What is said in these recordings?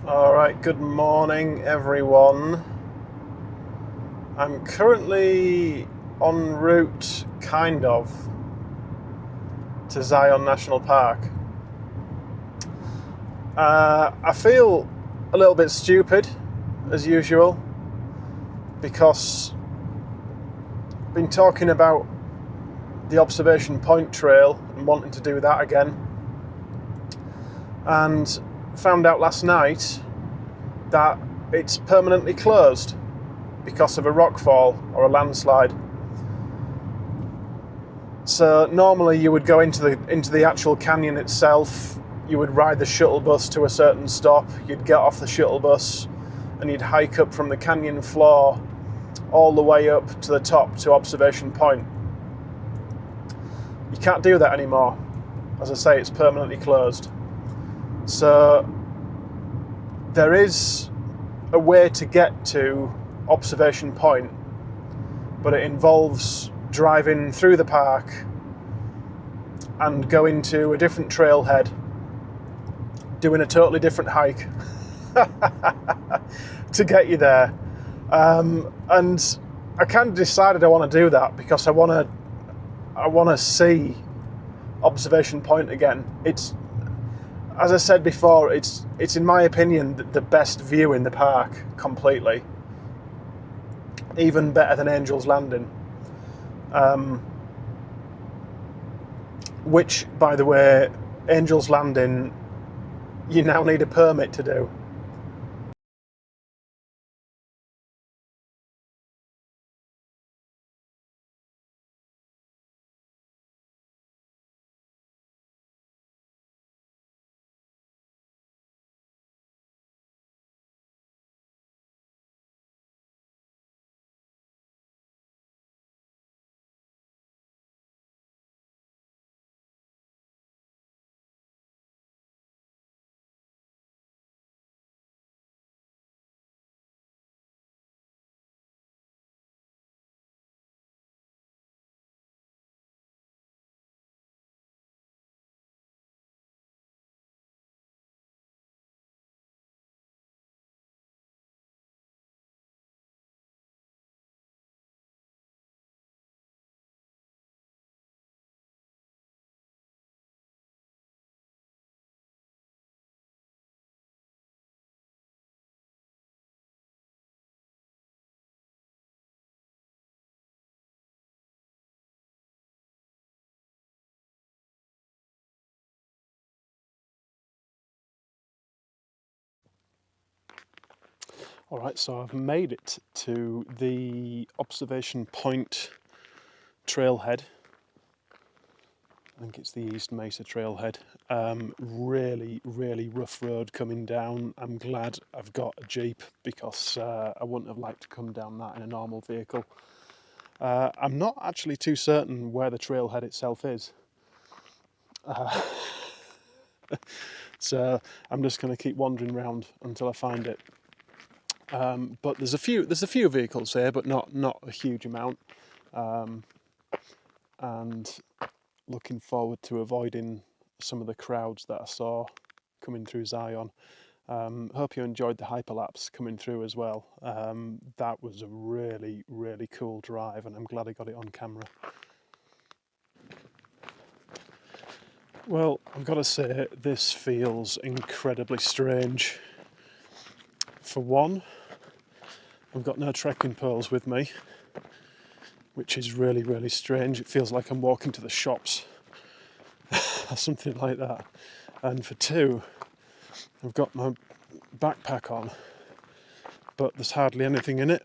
Alright, good morning everyone. I'm currently en route, kind of, to Zion National Park. I feel a little bit stupid, as usual, because I've been talking about the observation point trail and wanting to do that again, and found out last night that it's permanently closed because of a rockfall or a landslide. So normally you would go into the actual canyon itself, you would ride the shuttle bus to a certain stop, you'd get off the shuttle bus and you'd hike up from the canyon floor all the way up to the top to observation point. You can't do that anymore. As I say, it's permanently closed. So there is a way to get to observation point, but it involves driving through the park and going to a different trailhead, doing a totally different hike to get you there. And I kind of decided I want to do that because I want to see observation point again. It's, as I said before, it's in my opinion the best view in the park completely. Even better than Angel's Landing. Which, by the way, Angel's Landing, you now need a permit to do. Alright, so I've made it to the observation point trailhead. I think it's the East Mesa trailhead. Really, really rough road coming down. I'm glad I've got a Jeep because I wouldn't have liked to come down that in a normal vehicle. I'm not actually too certain where the trailhead itself is. So I'm just going to keep wandering around until I find it. But there's a few vehicles here, but not a huge amount. And looking forward to avoiding some of the crowds that I saw coming through Zion. Hope you enjoyed the hyperlapse coming through as well. That was a really, really cool drive, and I'm glad I got it on camera. Well, I've got to say, this feels incredibly strange. For one, I've got no trekking poles with me, which is really, really strange. It feels like I'm walking to the shops or something like that. And for two, I've got my backpack on, but there's hardly anything in it.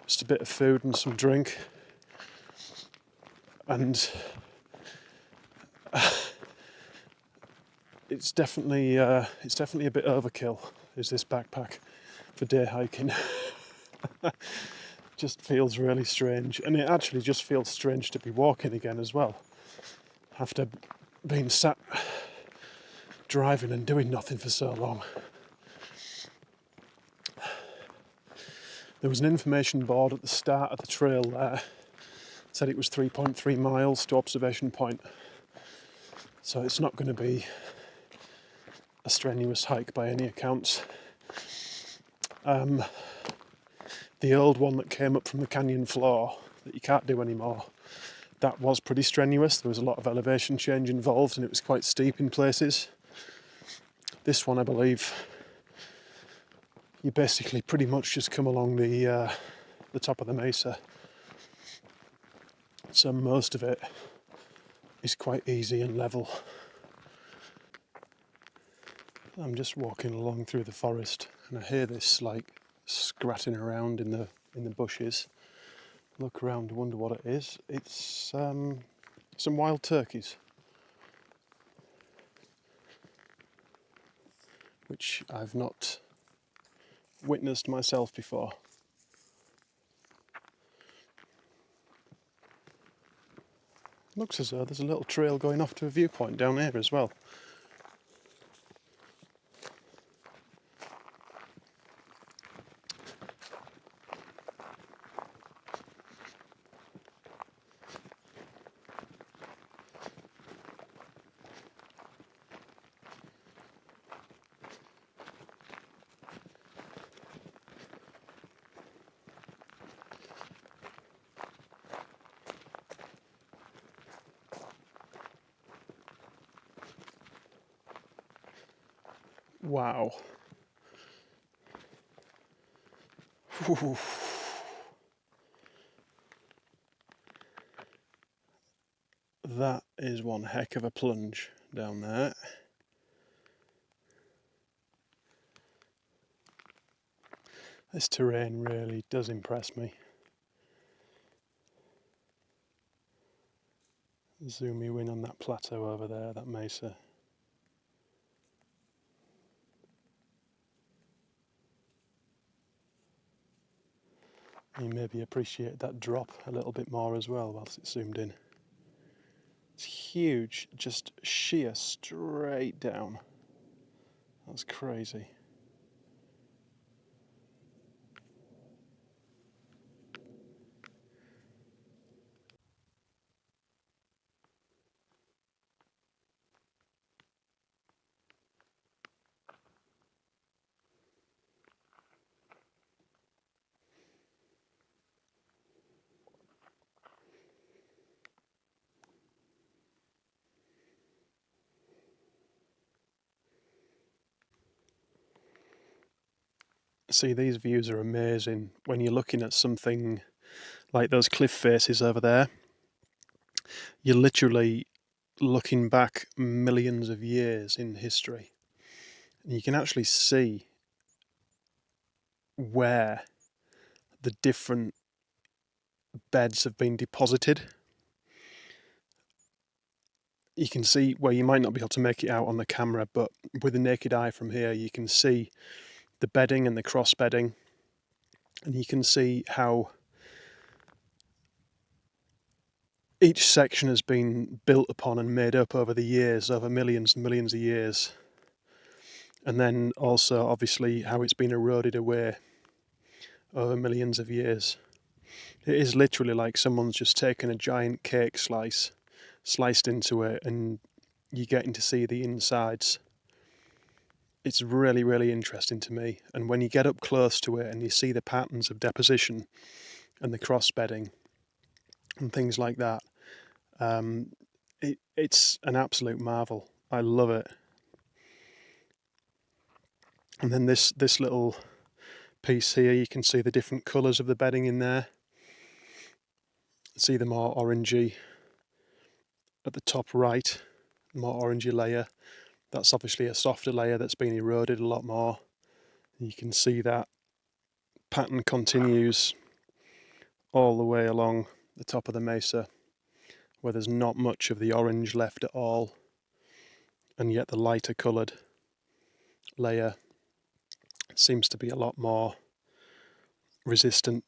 Just a bit of food and some drink. And it's definitely a bit overkill, is this backpack for day hiking. Just feels really strange, and it actually just feels strange to be walking again as well, after being sat driving and doing nothing for so long. There was an information board at the start of the trail there. It said it was 3.3 miles to observation point, so it's not going to be a strenuous hike by any accounts. The old one that came up from the canyon floor that you can't do anymore, that was pretty strenuous. There was a lot of elevation change involved and it was quite steep in places. This one, I believe, you basically pretty much just come along the top of the mesa. So most of it is quite easy and level. I'm just walking along through the forest and I hear this like scratching around in the bushes. Look around and wonder what it is. It's some wild turkeys, which I've not witnessed myself before. Looks as though there's a little trail going off to a viewpoint down here as well. Wow. Whew. That is one heck of a plunge down there. This terrain really does impress me. Zoom you in on that plateau over there, that mesa. You maybe appreciate that drop a little bit more as well whilst it's zoomed in. It's huge, just sheer straight down. That's crazy. See, these views are amazing when you're looking at something like those cliff faces over there. You're literally looking back millions of years in history. And you can actually see where the different beds have been deposited. You can see where you might not be able to make it out on the camera, but with the naked eye from here, you can see the bedding and the cross bedding, and you can see how each section has been built upon and made up over the years, over millions and millions of years. And then also, obviously, how it's been eroded away over millions of years. It is literally like someone's just taken a giant cake slice, sliced into it, and you're getting to see the insides. It's really, really interesting to me. And when you get up close to it and you see the patterns of deposition and the cross bedding and things like that, it's an absolute marvel. I love it. And then this little piece here, you can see the different colours of the bedding in there. See the more orangey at the top right, more orangey layer. That's obviously a softer layer that's been eroded a lot more. You can see that pattern continues all the way along the top of the mesa, where there's not much of the orange left at all, and yet the lighter coloured layer seems to be a lot more resistant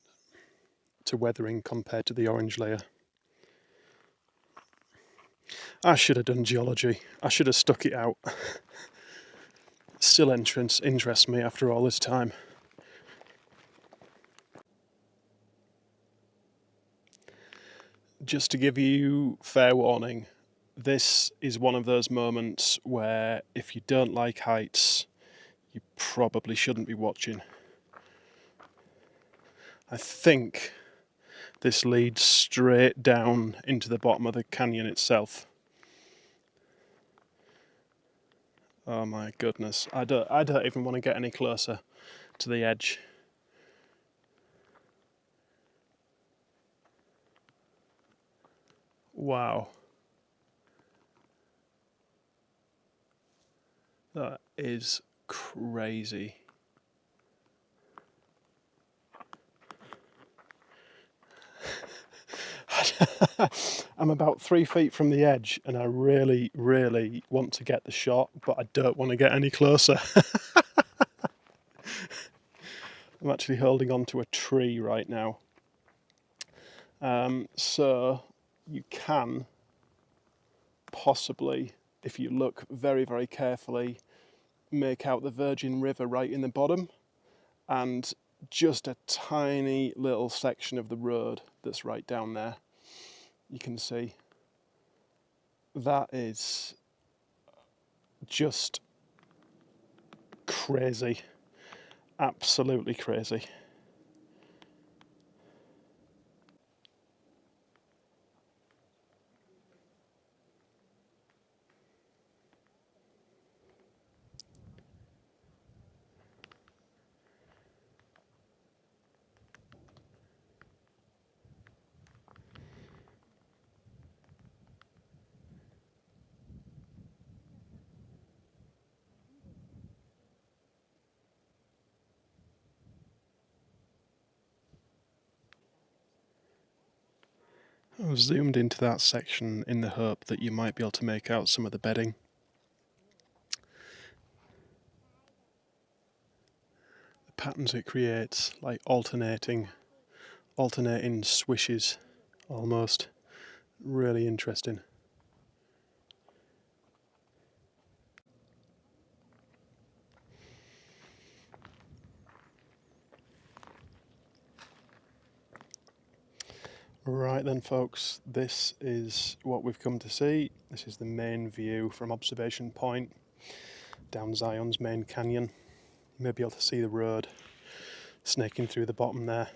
to weathering compared to the orange layer. I should have done geology. I should have stuck it out. Still interests me after all this time. Just to give you fair warning, this is one of those moments where if you don't like heights, you probably shouldn't be watching. I think this leads straight down into the bottom of the canyon itself. Oh my goodness, I don't even want to get any closer to the edge. Wow. That is crazy. I'm about 3 feet from the edge and I really, really want to get the shot, but I don't want to get any closer. I'm actually holding on to a tree right now. So you can possibly, if you look very, very carefully, make out the Virgin River right in the bottom and just a tiny little section of the road that's right down there. You can see that is just crazy, absolutely crazy. I've zoomed into that section in the hope that you might be able to make out some of the bedding. The patterns it creates, like alternating swishes almost. Really interesting. Right then folks, this is what we've come to see. This is the main view from observation point down Zion's main canyon. You may be able to see the road snaking through the bottom there.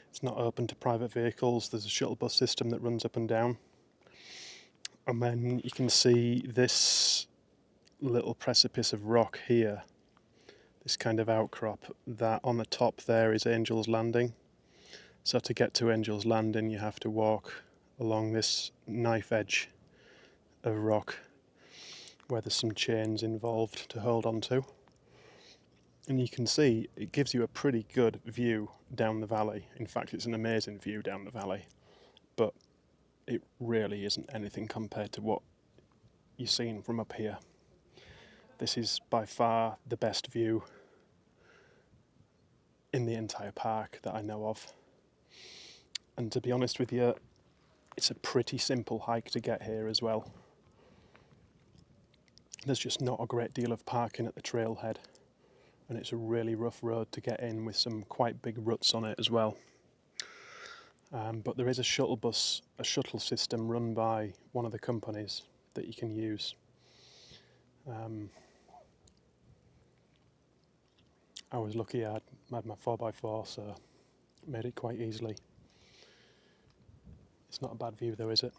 It's not open to private vehicles, there's a shuttle bus system that runs up and down. And then you can see this little precipice of rock here, this kind of outcrop, that on the top there is Angel's Landing. So to get to Angel's Landing you have to walk along this knife edge of rock where there's some chains involved to hold on to. And you can see it gives you a pretty good view down the valley. In fact, it's an amazing view down the valley, but it really isn't anything compared to what you're seeing from up here. This is by far the best view in the entire park that I know of. And to be honest with you, it's a pretty simple hike to get here as well. There's just not a great deal of parking at the trailhead, and it's a really rough road to get in with some quite big ruts on it as well. But there is a shuttle system run by one of the companies that you can use. I was lucky I had my 4x4, so made it quite easily. It's not a bad view though, is it?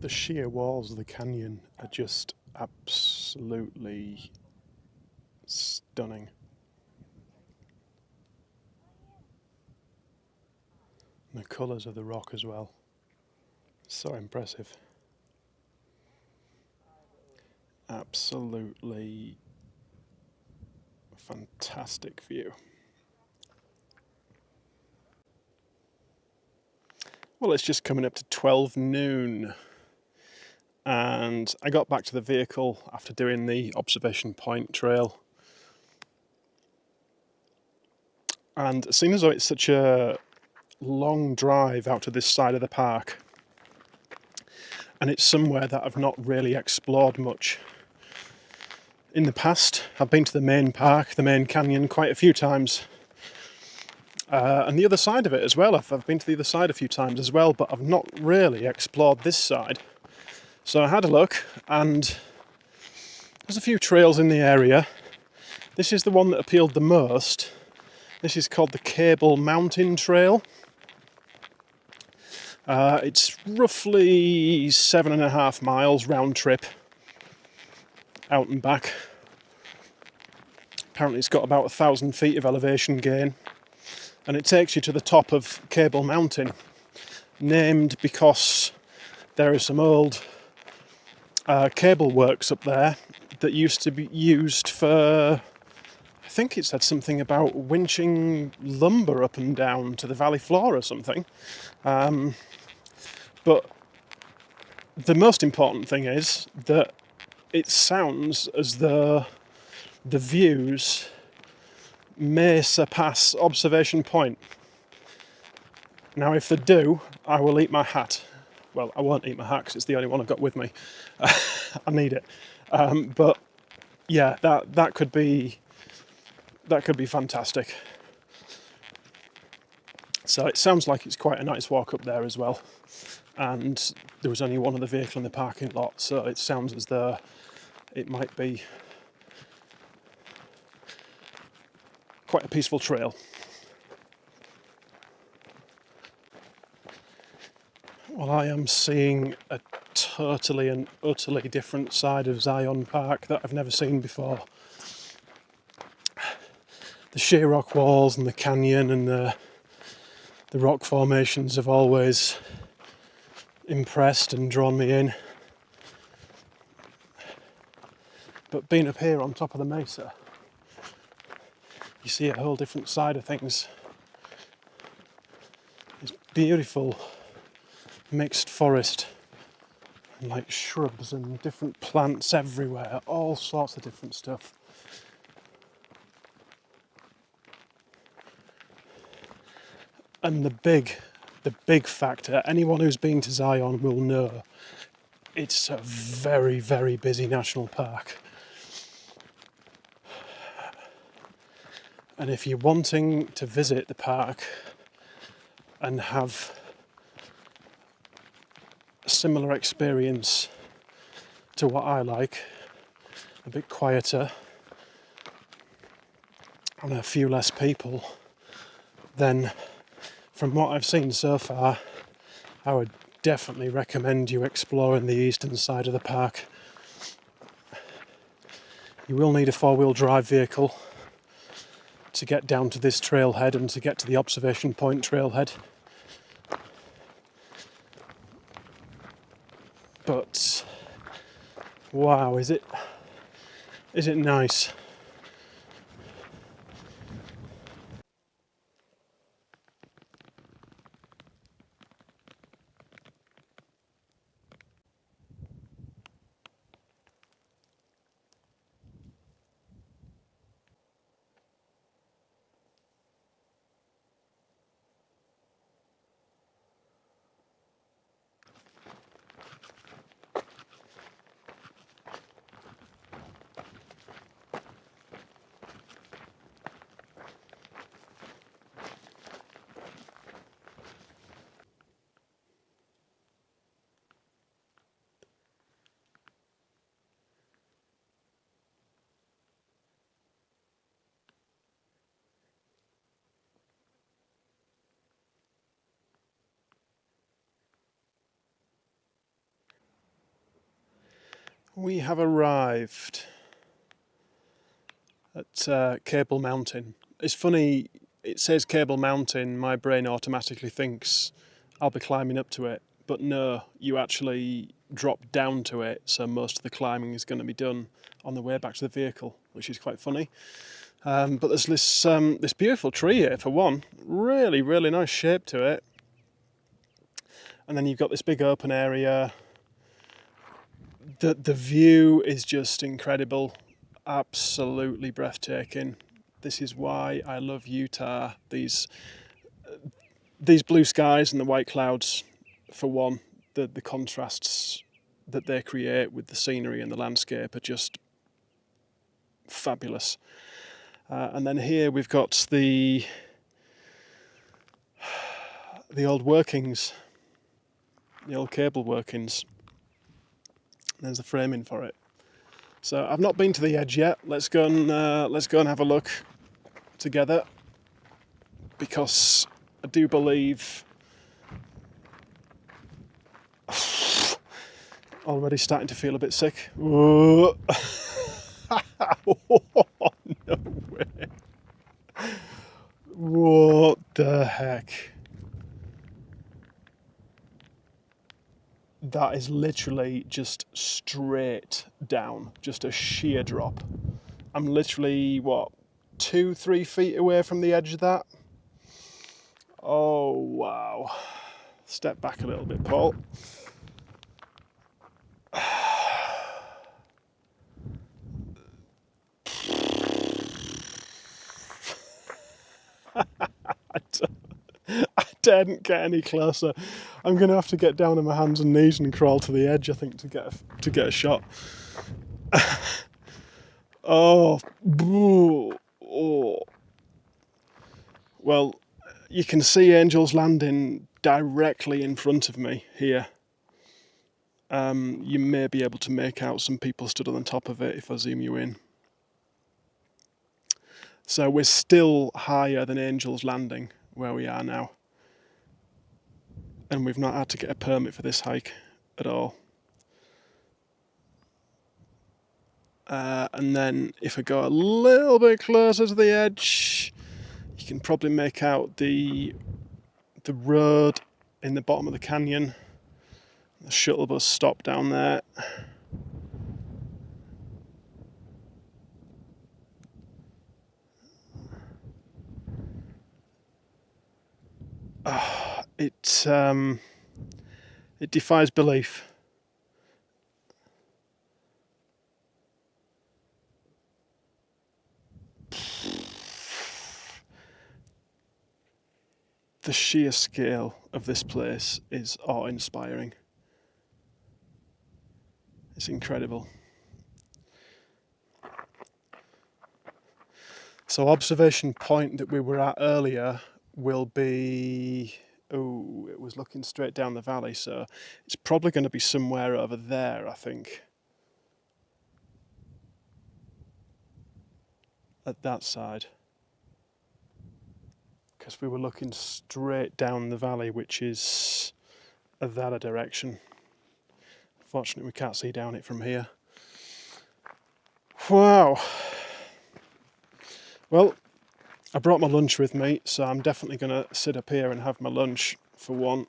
The sheer walls of the canyon are just absolutely stunning. And the colours of the rock as well. So impressive. Absolutely fantastic view. Well, it's just coming up to 12 noon. And I got back to the vehicle after doing the observation point trail. And seeing as though it's such a long drive out to this side of the park, and it's somewhere that I've not really explored much in the past. I've been to the main park, the main canyon, quite a few times, And the other side of it as well. I've been to the other side a few times as well, but I've not really explored this side. So I had a look, and there's a few trails in the area. This is the one that appealed the most. This is called the Cable Mountain Trail. It's roughly 7.5 miles round trip, out and back. Apparently it's got about 1,000 feet of elevation gain, and it takes you to the top of Cable Mountain, named because there are some old cable works up there that used to be used for, I think it said something about winching lumber up and down to the valley floor or something. But the most important thing is that it sounds as though the views may surpass Observation Point. Now, if they do, I will eat my hat. Well, I won't eat my hat because it's the only one I've got with me. I need it. But yeah, that could be fantastic. So it sounds like it's quite a nice walk up there as well. And there was only one other vehicle in the parking lot, so it sounds as though it might be quite a peaceful trail. Well, I am seeing a totally and utterly different side of Zion Park that I've never seen before. The sheer rock walls and the canyon and the rock formations have always impressed and drawn me in. But being up here on top of the mesa, you see a whole different side of things. It's beautiful mixed forest and like shrubs and different plants everywhere, all sorts of different stuff. And the big factor, anyone who's been to Zion will know, it's a very, very busy national park. And if you're wanting to visit the park and have a similar experience to what I like, a bit quieter and a few less people, then from what I've seen so far, I would definitely recommend you exploring the eastern side of the park. You will need a four-wheel drive vehicle to get down to this trailhead and to get to the Observation Point trailhead. But wow, is it nice? We have arrived at Cable Mountain. It's funny, it says Cable Mountain, my brain automatically thinks I'll be climbing up to it, but no, you actually drop down to it, so most of the climbing is going to be done on the way back to the vehicle, which is quite funny. But there's this beautiful tree here for one, really, really nice shape to it. And then you've got this big open area. The view is just incredible, absolutely breathtaking. This is why I love Utah. These blue skies and the white clouds, for one, the contrasts that they create with the scenery and the landscape are just fabulous. And then here we've got the the old workings, the old cable workings. There's the framing for it. So I've not been to the edge yet. Let's go and have a look together, because I do believe already starting to feel a bit sick. Whoa. No way. What the heck? That is literally just straight down, just a sheer drop. I'm literally, 2-3 feet away from the edge of that. Oh, wow. Step back a little bit, Paul. I daren't get any closer. I'm going to have to get down on my hands and knees and crawl to the edge, I think, to get a shot. Oh, oh. Well, you can see Angel's Landing directly in front of me here. You may be able to make out some people stood on the top of it if I zoom you in. So we're still higher than Angel's Landing where we are now. And we've not had to get a permit for this hike at all. And then if I go a little bit closer to the edge, you can probably make out the road in the bottom of the canyon. The shuttle bus stop down there. It defies belief. The sheer scale of this place is awe-inspiring. It's incredible. So observation point that we were at earlier will be, it was looking straight down the valley, so it's probably going to be somewhere over there, I think. At that side. Because we were looking straight down the valley, which is that direction. Fortunately, we can't see down it from here. Wow. Well, I brought my lunch with me, so I'm definitely going to sit up here and have my lunch for one.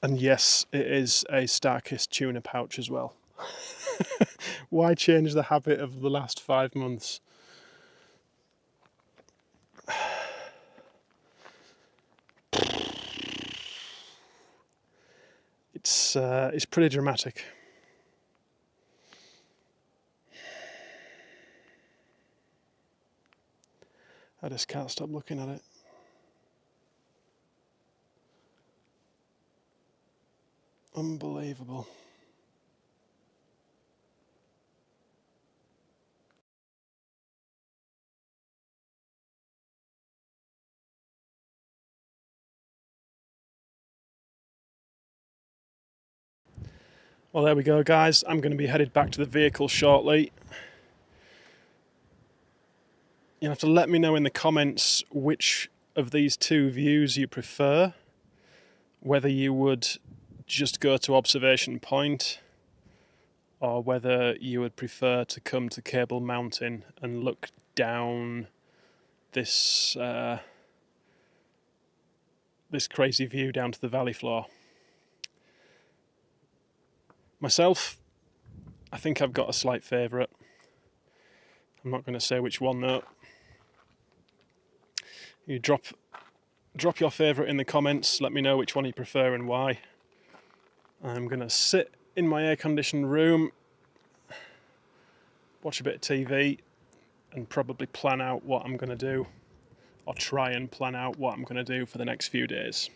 And yes, it is a Starkist tuna pouch as well. Why change the habit of the last 5 months? It's pretty dramatic. I just can't stop looking at it. Unbelievable. Well, there we go, guys. I'm going to be headed back to the vehicle shortly. You'll have to let me know in the comments which of these two views you prefer. Whether you would just go to observation point, or whether you would prefer to come to Cable Mountain and look down this this crazy view down to the valley floor. Myself, I think I've got a slight favourite. I'm not going to say which one though. You drop your favourite in the comments, let me know which one you prefer and why. I'm going to sit in my air-conditioned room, watch a bit of TV, and probably plan out what I'm going to do, or try and plan out what I'm going to do for the next few days.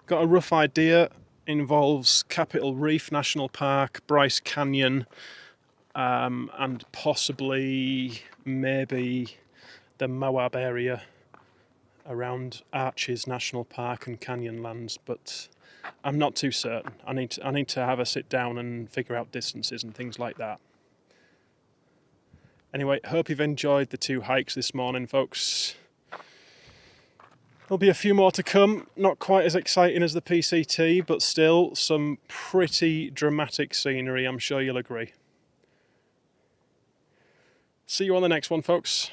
Got a rough idea. Involves Capitol Reef National Park, Bryce Canyon, and possibly maybe the Moab area around Arches National Park and Canyonlands, but I'm not too certain. I need to have a sit down and figure out distances and things like that. Anyway, hope you've enjoyed the 2 hikes this morning, folks. There'll be a few more to come, not quite as exciting as the PCT, but still some pretty dramatic scenery, I'm sure you'll agree. See you on the next one, folks.